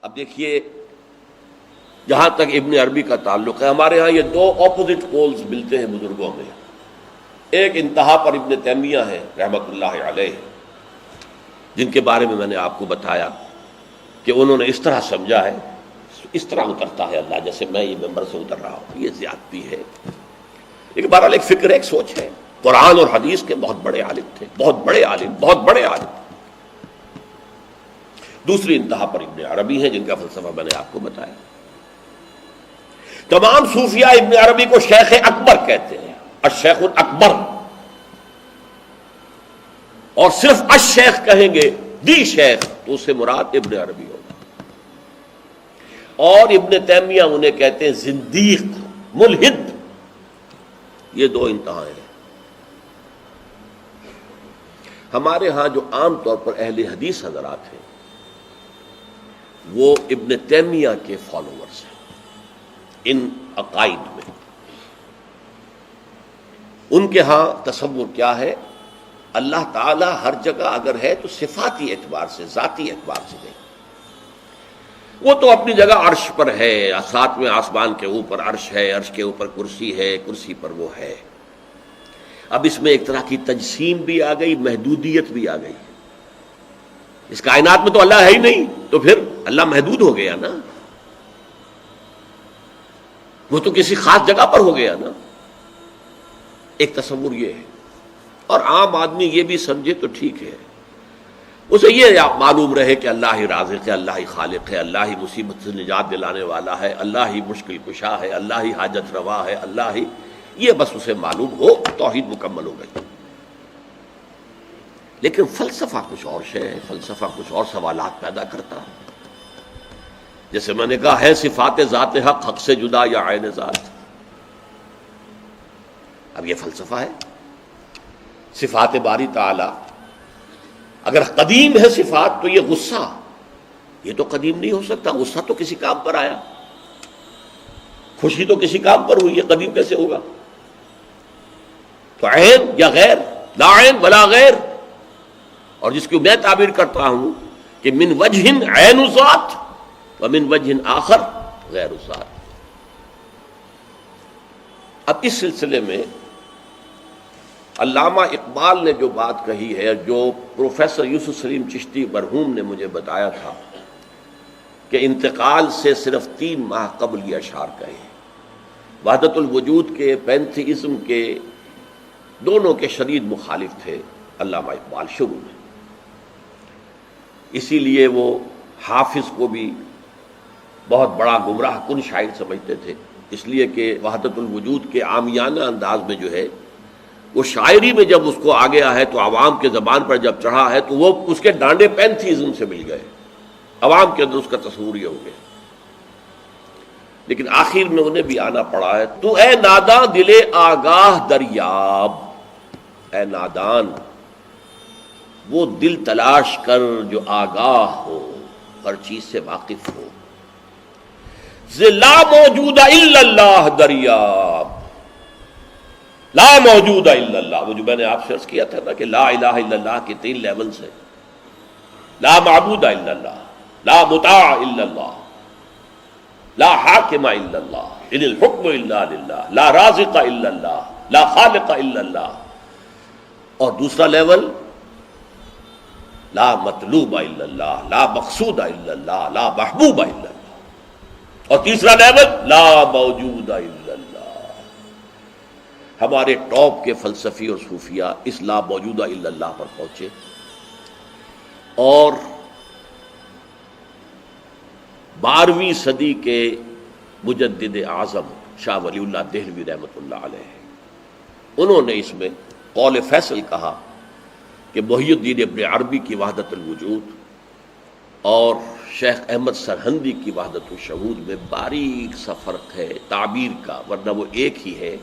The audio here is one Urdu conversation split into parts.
اب دیکھیے جہاں تک ابن عربی کا تعلق ہے، ہمارے ہاں یہ دو اپوزٹ پولز ملتے ہیں بزرگوں میں. ایک انتہا پر ابن تیمیہ ہے رحمۃ اللہ علیہ، جن کے بارے میں نے آپ کو بتایا کہ انہوں نے اس طرح سمجھا ہے، اس طرح اترتا ہے اللہ جیسے میں یہ ممبر سے اتر رہا ہوں، یہ زیادتی ہے. لیکن بہرحال ایک فکر ہے، ایک سوچ ہے. قرآن اور حدیث کے بہت بڑے عالم تھے، بہت بڑے عالم، بہت بڑے عالم. دوسری انتہا پر ابن عربی ہیں جن کا فلسفہ میں نے آپ کو بتایا. تمام صوفیاء ابن عربی کو شیخ اکبر کہتے ہیں، الشیخ الاکبر، اور صرف الشیخ کہیں گے، دی شیخ، تو اس سے مراد ابن عربی ہوگا. اور ابن تیمیہ انہیں کہتے ہیں زندیق، ملحد. یہ دو انتہائیں ہیں. ہمارے ہاں جو عام طور پر اہل حدیث حضرات ہیں وہ ابن تیمیہ کے فالوورز ہیں ان عقائد میں. ان کے ہاں تصور کیا ہے؟ اللہ تعالی ہر جگہ اگر ہے تو صفاتی اعتبار سے، ذاتی اعتبار سے نہیں. وہ تو اپنی جگہ عرش پر ہے، ساتویں آسمان کے اوپر عرش ہے، عرش کے اوپر کرسی ہے، کرسی پر وہ ہے. اب اس میں ایک طرح کی تجسیم بھی آ گئی، محدودیت بھی آ گئی. اس کائنات میں تو اللہ ہے ہی نہیں، تو پھر اللہ محدود ہو گیا نا، وہ تو کسی خاص جگہ پر ہو گیا نا. ایک تصور یہ ہے. اور عام آدمی یہ بھی سمجھے تو ٹھیک ہے، اسے یہ معلوم رہے کہ اللہ ہی رازق ہے، اللہ ہی خالق ہے، اللہ ہی مصیبت سے نجات دلانے والا ہے، اللہ ہی مشکل کشا ہے، اللہ ہی حاجت روا ہے، اللہ ہی، یہ بس اسے معلوم ہو، توحید مکمل ہو گئی. لیکن فلسفہ کچھ اور شے ہے، فلسفہ کچھ اور سوالات پیدا کرتا ہے. جیسے میں نے کہا ہے صفات ذات حق، حق سے جدا یا عین ذات. اب یہ فلسفہ ہے. صفات باری تعالی اگر قدیم ہے صفات تو یہ غصہ، یہ تو قدیم نہیں ہو سکتا. غصہ تو کسی کام پر آیا، خوشی تو کسی کام پر ہوئی، یہ قدیم کیسے ہوگا؟ تو عین یا غیر، لا عین ولا غیر. اور جس کی میں تعبیر کرتا ہوں کہ من وجہ عین ذات ومن وجہ آخر غیر ذات. اب اس سلسلے میں علامہ اقبال نے جو بات کہی ہے، جو پروفیسر یوسف سلیم چشتی مرحوم نے مجھے بتایا تھا کہ انتقال سے صرف 3 ماہ قبل یہ اشعار کہے. وحدت الوجود کے، پینتھیزم کے، دونوں کے شدید مخالف تھے علامہ اقبال شروع میں. اسی لیے وہ حافظ کو بھی بہت بڑا گمراہ کن شاعر سمجھتے تھے، اس لیے کہ وحدت الوجود کے عامیانہ انداز میں جو ہے وہ شاعری میں جب اس کو آ گیا ہے تو عوام کے زبان پر جب چڑھا ہے تو وہ اس کے ڈانڈے پینتھیزم سے مل گئے، عوام کے اندر اس کا تصور یہ ہو گیا. لیکن آخر میں انہیں بھی آنا پڑا ہے. تو اے ناداں دل آگاہ دریاب، اے نادان وہ دل تلاش کر جو آگاہ ہو، ہر چیز سے واقف ہو. لا موجود الا اللہ دریاب، لا موجود الا اللہ. وہ جو میں نے آپ سے عرض کیا تھا نا کہ لا الہ الا اللہ کے 3 لیولز ہیں. لا معبود الا اللہ، لا مطاع الا اللہ، لا حاکم الا اللہ، ان الحکم الا للہ، لا رازق الا اللہ، لا خالق الا اللہ. اور دوسرا لیول لا مطلوب الا اللہ، لا مقصود الا اللہ، لا محبوب الا اللہ. اور تیسرا لیول لا موجود الا اللہ. ہمارے ٹاپ کے فلسفی اور صوفیاء اس لا موجودہ الا اللہ پر پہنچے. اور 12ویں صدی کے مجدد اعظم شاہ ولی اللہ دہلوی رحمۃ اللہ علیہ، انہوں نے اس میں قول فیصل کہا کہ محی الدین ابن عربی کی وحدت الوجود اور شیخ احمد سرہندی کی وحدت الشہود میں باریک سا فرق ہے تعبیر کا، ورنہ وہ ایک ہی ہے.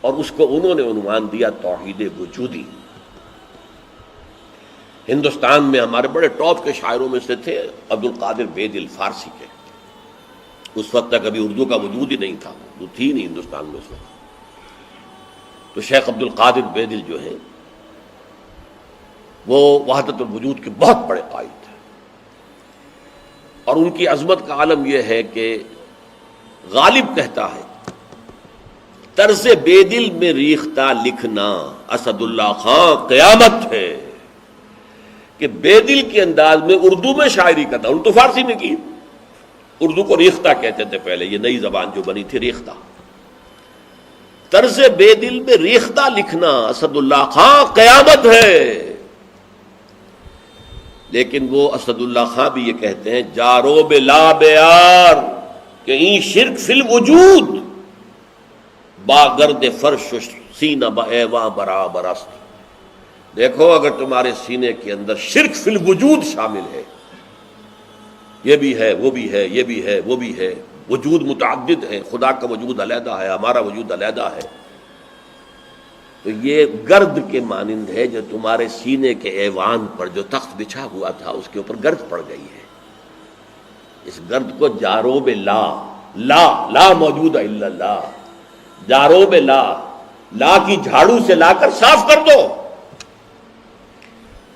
اور اس کو انہوں نے عنوان دیا توحید وجودی. ہندوستان میں ہمارے بڑے ٹاپ کے شاعروں میں سے تھے عبد القادر بیدل فارسی کے. اس وقت تک ابھی اردو کا وجود ہی نہیں تھا، اردو تھی نہیں ہندوستان میں اس وقت. تو شیخ عبد القادر بیدل جو ہیں وہ وحدت الوجود کے بہت بڑے قائد تھے. اور ان کی عظمت کا عالم یہ ہے کہ غالب کہتا ہے طرز بے دل میں ریختہ لکھنا اسد اللہ خان قیامت ہے، کہ بے دل کے انداز میں اردو میں شاعری کرتا، ان تو فارسی میں کی، اردو کو ریختہ کہتے تھے پہلے، یہ نئی زبان جو بنی تھی ریختہ، طرز بے دل میں ریختہ لکھنا اسد اللہ خان قیامت ہے۔ لیکن وہ اسد اللہ خان بھی یہ کہتے ہیں جارو بلا بیار کہ این شرک فی الوجود باگرد فرش سینہ بایواں برابر است۔ دیکھو اگر تمہارے سینے کے اندر شرک فی الوجود شامل ہے، یہ بھی ہے وہ بھی ہے یہ بھی ہے وہ بھی ہے، وجود متعدد ہے، خدا کا وجود علیحدہ ہے، ہمارا وجود علیحدہ ہے، تو یہ گرد کے مانند ہے جو تمہارے سینے کے ایوان پر جو تخت بچھا ہوا تھا اس کے اوپر گرد پڑ گئی ہے۔ اس گرد کو جاروب لا، لا موجود ہے الا اللہ، جاروب لا کی جھاڑو سے لا کر صاف کر دو،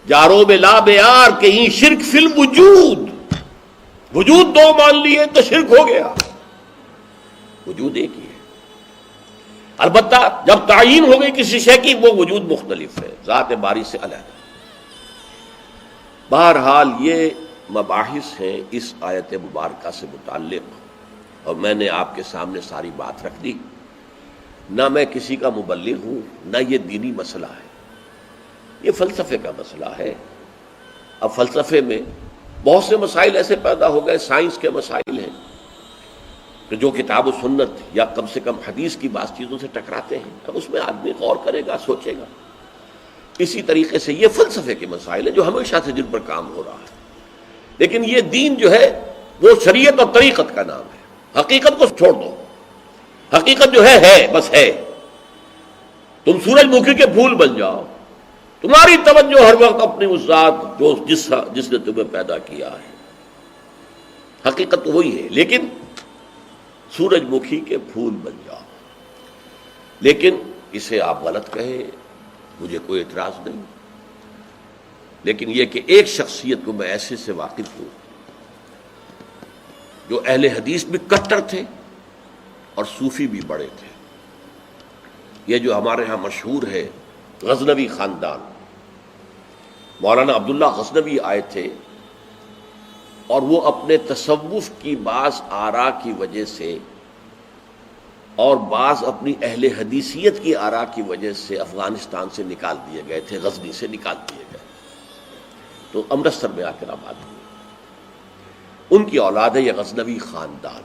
جاروب لا بیار کہ یہ شرک فی الوجود، وجود دو مان لیے تو شرک ہو گیا، وجود ایک ہی ہے، البتہ جب تعین ہو گئی کسی شے کی وہ وجود مختلف ہے، ذات باری سے علیحدہ۔ بہرحال یہ مباحث ہیں اس آیت مبارکہ سے متعلق، اور میں نے آپ کے سامنے ساری بات رکھ دی۔ نہ میں کسی کا مبلغ ہوں، نہ یہ دینی مسئلہ ہے، یہ فلسفے کا مسئلہ ہے۔ اب فلسفے میں بہت سے مسائل ایسے پیدا ہو گئے، سائنس کے مسائل ہیں کہ جو کتاب و سنت یا کم سے کم حدیث کی بعض چیزوں سے ٹکراتے ہیں، اب اس میں آدمی غور کرے گا، سوچے گا۔ اسی طریقے سے یہ فلسفے کے مسائل ہیں جو ہمیشہ سے جن پر کام ہو رہا ہے، لیکن یہ دین جو ہے وہ شریعت اور طریقت کا نام ہے۔ حقیقت کو چھوڑ دو، حقیقت جو ہے بس ہے۔ تم سورج مکھی کے پھول بن جاؤ، تمہاری توجہ ہر وقت اپنی اس ذات جو جس نے تمہیں پیدا کیا ہے، حقیقت تو وہی ہے، لیکن سورج مکھی کے پھول بن جاؤ۔ لیکن اسے آپ غلط کہیں، مجھے کوئی اعتراض نہیں، لیکن یہ کہ ایک شخصیت کو میں ایسے سے واقف ہوں جو اہل حدیث بھی کٹر تھے اور صوفی بھی بڑے تھے۔ یہ جو ہمارے ہاں مشہور ہے غزنوی خاندان، مولانا عبداللہ غزنوی آئے تھے اور وہ اپنے تصوف کی بعض آراء کی وجہ سے اور بعض اپنی اہل حدیثیت کی آراء کی وجہ سے افغانستان سے نکال دیے گئے تھے، غزنی سے نکال دیے گئے، تو امرتسر میں آ کر آباد ہوئے۔ ان کی اولاد ہے یہ غزنوی خاندان،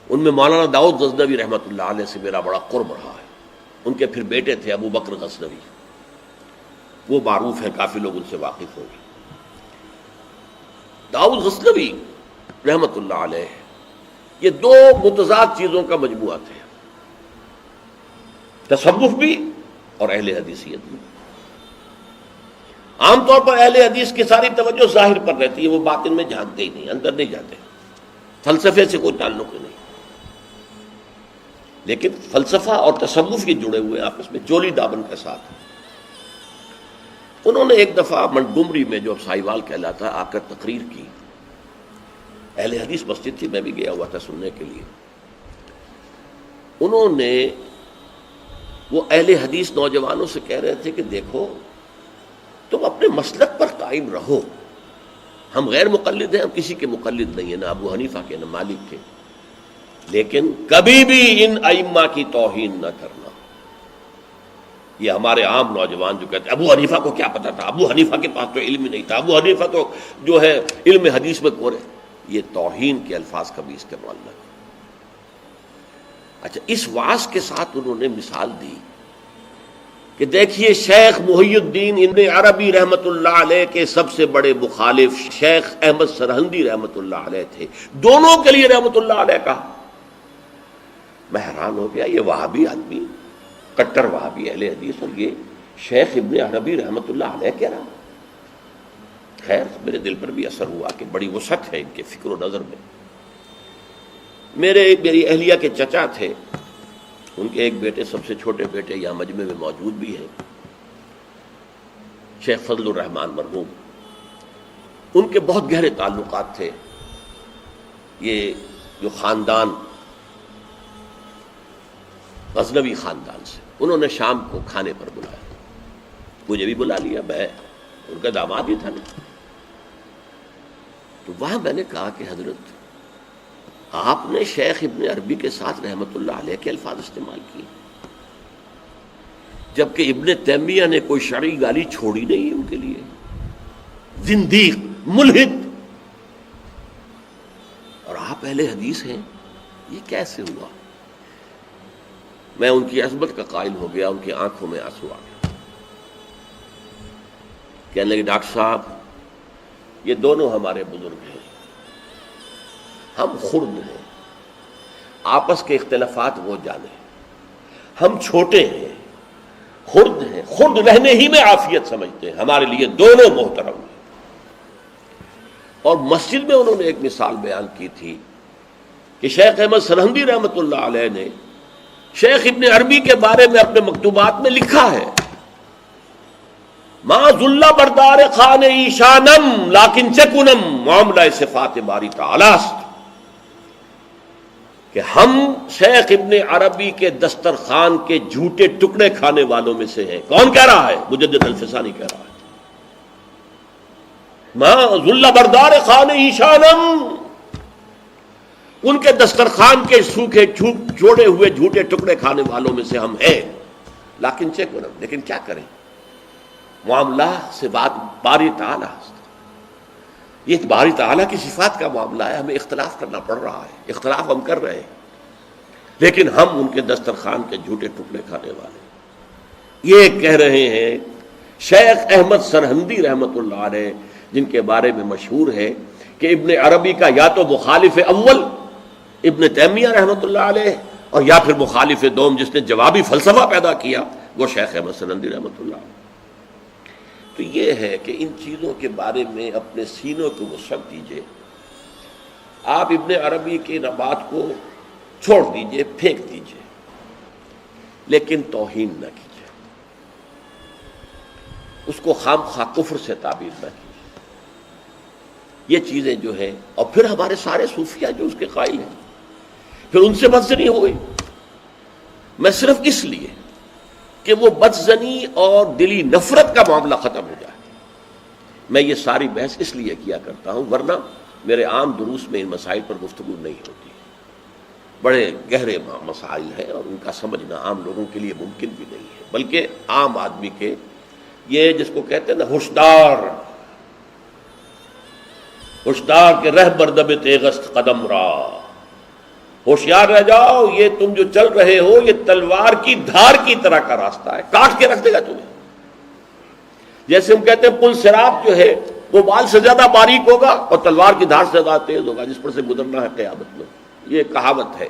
ان میں مولانا داؤد غزنوی رحمۃ اللہ علیہ سے میرا بڑا قرب رہا ہے۔ ان کے پھر بیٹے تھے ابو بکر غزنوی، وہ معروف ہے، کافی لوگ ان سے واقف ہوں گے۔ داؤد غزنوی رحمۃ اللہ علیہ یہ دو متضاد چیزوں کا مجموعہ تھے، تصوف بھی اور اہل حدیثیت بھی۔ عام طور پر اہل حدیث کی ساری توجہ ظاہر پر رہتی ہے، وہ باطن میں جھانکتے ہی نہیں، اندر نہیں جاتے، فلسفے سے کوئی تعلق نہیں، لیکن فلسفہ اور تصوف یہ جڑے ہوئے آپس میں چولی دامن کے ساتھ۔ انہوں نے ایک دفعہ منٹگمری میں جو اب سائیوال کہلاتا آ کر تقریر کی، اہل حدیث مسجد تھی، میں بھی گیا ہوا تھا سننے کے لیے۔ انہوں نے وہ اہل حدیث نوجوانوں سے کہہ رہے تھے کہ دیکھو تم اپنے مسلک پر قائم رہو، ہم غیر مقلد ہیں، ہم کسی کے مقلد نہیں ہیں، نہ ابو حنیفہ کے نہ مالک کے، لیکن کبھی بھی ان ائمہ کی توہین نہ کرنا۔ یہ ہمارے عام نوجوان جو کہتے ہیں ابو حنیفہ کو کیا پتا تھا، ابو حنیفہ کے پاس تو علم ہی نہیں تھا، ابو حنیفہ تو جو ہے علم حدیث میں کورے، یہ توہین کے الفاظ کبھی استعمال نہ کریں۔ اچھا، اس واعظ کے ساتھ انہوں نے مثال دی کہ دیکھیے شیخ محی الدین ابن عربی رحمۃ اللہ علیہ کے سب سے بڑے مخالف شیخ احمد سرہندی رحمۃ اللہ علیہ تھے، دونوں کے لیے رحمۃ اللہ علیہ کہا۔ میں حیران ہو گیا، یہ وہابی آدمی، کٹر وہابی اہل حدیث، اور یہ شیخ ابن عربی رحمۃ اللہ علیہ کہہ رہا۔ خیر میرے دل پر بھی اثر ہوا کہ بڑی وسعت ہے ان کے فکر و نظر میں۔ میری اہلیہ کے چچا تھے، ان کے ایک بیٹے، سب سے چھوٹے بیٹے یہاں مجمع میں موجود بھی ہیں، شیخ فضل الرحمان مرحوم۔ ان کے بہت گہرے تعلقات تھے یہ جو خاندان غزنوی خاندان سے. انہوں نے شام کو کھانے پر بلایا، مجھے بھی بلا لیا، میں ان کا داماد ہی تھا نا. تو وہاں میں نے کہا کہ حضرت آپ نے شیخ ابن عربی کے ساتھ رحمت اللہ علیہ کے الفاظ استعمال کیے، جبکہ ابن تیمیہ نے کوئی شرعی گالی چھوڑی نہیں ان کے لیے. زندیق، ملحد، اور آپ اہل حدیث ہیں، یہ کیسے ہوا؟ میں ان کی عظمت کا قائل ہو گیا، ان کی آنکھوں میں آنسو آ گیا. کہنے لگے ڈاکٹر صاحب یہ دونوں ہمارے بزرگ ہیں، ہم خرد ہیں، آپس کے اختلافات وہ جانے، ہم چھوٹے ہیں، خرد ہیں، خرد رہنے ہی میں عافیت سمجھتے ہیں، ہمارے لیے دونوں محترم ہیں. اور مسجد میں انہوں نے ایک مثال بیان کی تھی کہ شیخ احمد سرہندی رحمۃ اللہ علیہ نے شیخ ابن عربی کے بارے میں اپنے مکتوبات میں لکھا ہے، ما ذل بردار خان ایشانم لیکن چکنم معاملہ صفات باری تعالی است، کہ ہم شیخ ابن عربی کے دسترخوان کے جھوٹے ٹکڑے کھانے والوں میں سے ہیں. کون کہہ رہا ہے؟ مجدد الفسانی کہہ رہا ہے. ما ذل بردار خان ایشانم، ان کے دسترخوان کے سوکھے جوڑے ہوئے جھوٹے ٹکڑے کھانے والوں میں سے ہم ہیں. لیکن چکنم، لیکن کیا کریں، معاملہ سے بات باری تعالیٰ، یہ باری تعالیٰ کی صفات کا معاملہ ہے، ہمیں اختلاف کرنا پڑ رہا ہے، اختلاف ہم کر رہے ہیں، لیکن ہم ان کے دسترخوان کے جھوٹے ٹکڑے کھانے والے. یہ کہہ رہے ہیں شیخ احمد سرہندی رحمۃ اللہ علیہ، جن کے بارے میں مشہور ہے کہ ابن عربی کا یا تو مخالف اول ابن تیمیہ رحمۃ اللہ علیہ، اور یا پھر مخالف دوم جس نے جوابی فلسفہ پیدا کیا وہ شیخ احمد سرہندی رحمۃ اللہ علیہ. تو یہ ہے کہ ان چیزوں کے بارے میں اپنے سینوں کو وسعت دیجیے. آپ ابن عربی کی بات کو چھوڑ دیجیے، پھینک دیجیے، لیکن توہین نہ کیجیے، اس کو خام خواہ کفر سے تعبیر نہ کیجیے. یہ چیزیں جو ہیں، اور پھر ہمارے سارے صوفیہ جو اس کے قائل ہیں، پھر ان سے بدزنی ہو گئی. میں صرف اس لیے کہ وہ بدزنی اور دلی نفرت کا معاملہ ختم ہو جائے، میں یہ ساری بحث اس لیے کیا کرتا ہوں، ورنہ میرے عام دروس میں ان مسائل پر گفتگو نہیں ہوتی. بڑے گہرے مسائل ہیں اور ان کا سمجھنا عام لوگوں کے لیے ممکن بھی نہیں ہے، بلکہ عام آدمی کے، یہ جس کو کہتے ہیں نا ہوشدار کے رہ بردب تیغست قدم را، ہوشیار رہ جاؤ، یہ تم جو چل رہے ہو یہ تلوار کی دھار کی طرح کا راستہ ہے، کاٹ کے رکھ دے گا تمہیں. جیسے ہم کہتے ہیں پل صراط جو ہے وہ بال سے زیادہ باریک ہوگا اور تلوار کی دھار سے زیادہ تیز ہوگا، جس پر سے گزرنا ہے قیامت میں. یہ کہاوت ہے.